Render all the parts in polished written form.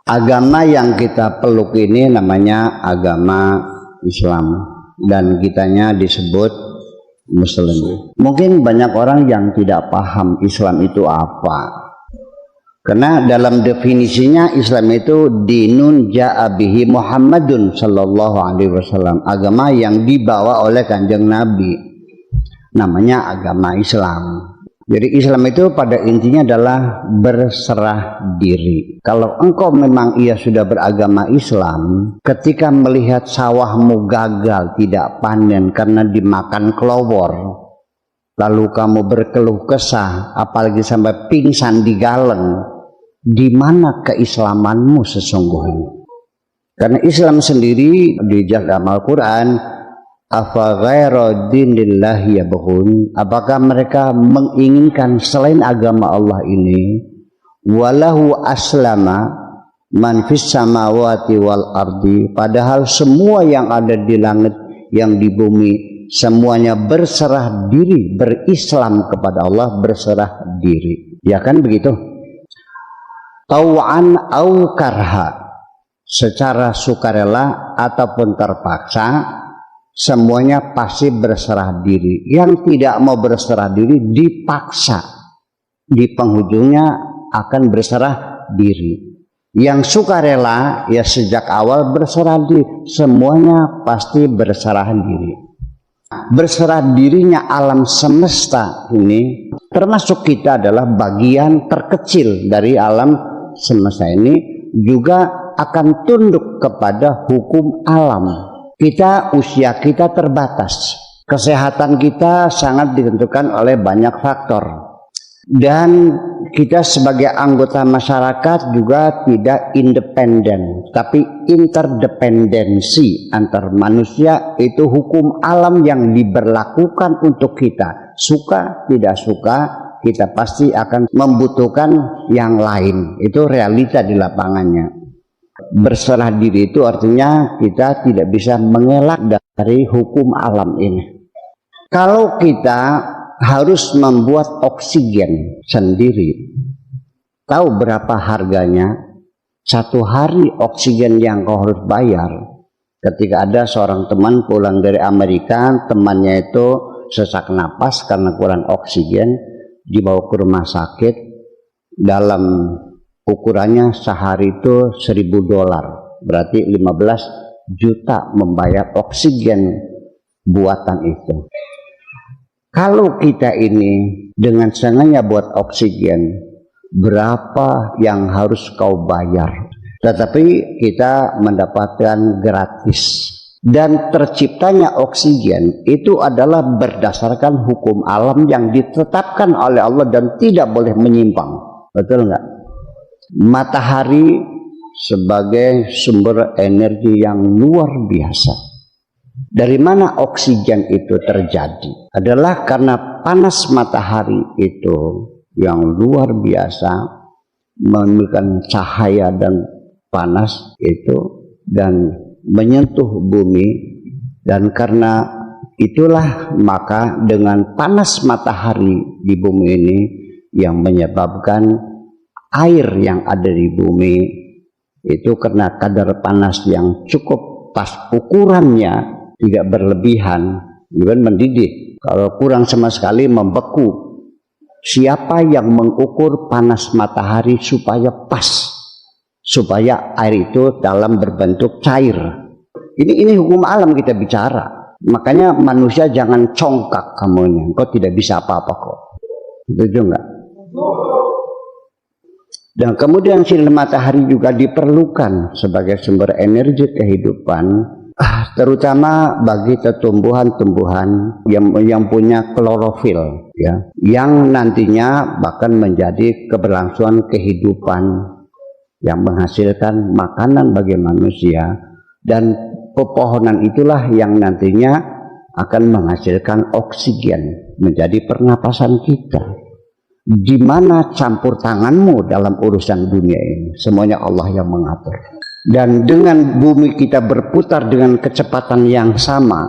Agama yang kita peluk ini namanya agama Islam dan kitanya disebut Muslim. Mungkin banyak orang yang tidak paham Islam itu apa. Karena dalam definisinya Islam itu dinun ja'a bihi Muhammadun sallallahu alaihi wasallam, agama yang dibawa oleh Kanjeng Nabi. Namanya agama Islam. Jadi Islam itu pada intinya adalah berserah diri. Kalau engkau memang sudah beragama Islam, ketika melihat sawahmu gagal, tidak panen karena dimakan kelowor, lalu kamu berkeluh kesah, apalagi sampai pingsan di galeng, di mana keislamanmu sesungguhnya? Karena Islam sendiri di dalam Al-Quran, afa ghaira dinillahi yabghun, apakah mereka menginginkan selain agama Allah ini? Walahu aslama man fis samawati wal ardi, padahal semua yang ada di langit yang di bumi semuanya berserah diri, berislam kepada Allah, berserah diri. Ya kan begitu? Tau'an au karha, secara sukarela ataupun terpaksa, semuanya pasti berserah diri. Yang tidak mau berserah diri dipaksa, di penghujungnya akan berserah diri. Yang sukarela ya sejak awal berserah diri, semuanya pasti berserah diri. Berserah dirinya alam semesta ini, termasuk kita adalah bagian terkecil dari alam semesta ini, juga akan tunduk kepada hukum alam. Usia kita terbatas, kesehatan kita sangat ditentukan oleh banyak faktor, dan kita sebagai anggota masyarakat juga tidak independen, tapi interdependensi antar manusia. Itu hukum alam yang diberlakukan untuk kita. Suka tidak suka, kita pasti akan membutuhkan yang lain. Itu realita di lapangannya. Berserah diri itu artinya kita tidak bisa mengelak dari hukum alam ini. Kalau kita harus membuat oksigen sendiri, tahu berapa harganya? Satu hari oksigen yang kau harus bayar. Ketika ada seorang teman pulang dari Amerika, temannya itu sesak napas karena kurang oksigen, dibawa ke rumah sakit. Dalam ukurannya sehari itu $1.000, berarti 15 juta membayar oksigen buatan itu. Kalau kita ini dengan sengaja buat oksigen, berapa yang harus kau bayar? Tetapi kita mendapatkan gratis. Dan terciptanya oksigen itu adalah berdasarkan hukum alam yang ditetapkan oleh Allah dan tidak boleh menyimpang. Betul nggak? Matahari sebagai sumber energi yang luar biasa. Dari mana oksigen itu terjadi? Adalah karena panas matahari itu yang luar biasa, memberikan cahaya dan panas itu dan menyentuh bumi, dan karena itulah maka dengan panas matahari di bumi ini yang menyebabkan air yang ada di bumi itu karena kadar panas yang cukup pas ukurannya, tidak berlebihan, juga mendidih. Kalau kurang sama sekali membeku. Siapa yang mengukur panas matahari supaya pas, supaya air itu dalam berbentuk cair? Ini hukum alam kita bicara. Makanya manusia jangan congkak kamunya. Kau tidak bisa apa-apa kok. Itu enggak? Dan kemudian sinar matahari juga diperlukan sebagai sumber energi kehidupan, terutama bagi tumbuhan-tumbuhan yang punya klorofil, ya, yang nantinya bahkan menjadi keberlangsungan kehidupan yang menghasilkan makanan bagi manusia. Dan pepohonan itulah yang nantinya akan menghasilkan oksigen menjadi pernapasan kita. Di mana campur tanganmu dalam urusan dunia ini? Semuanya Allah yang mengatur. Dan dengan bumi kita berputar dengan kecepatan yang sama,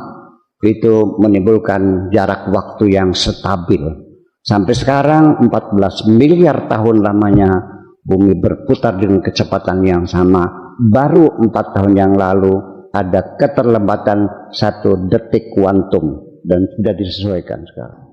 itu menimbulkan jarak waktu yang stabil. Sampai sekarang 14 miliar tahun lamanya bumi berputar dengan kecepatan yang sama. Baru 4 tahun yang lalu ada keterlambatan 1 detik kuantum dan sudah disesuaikan sekarang.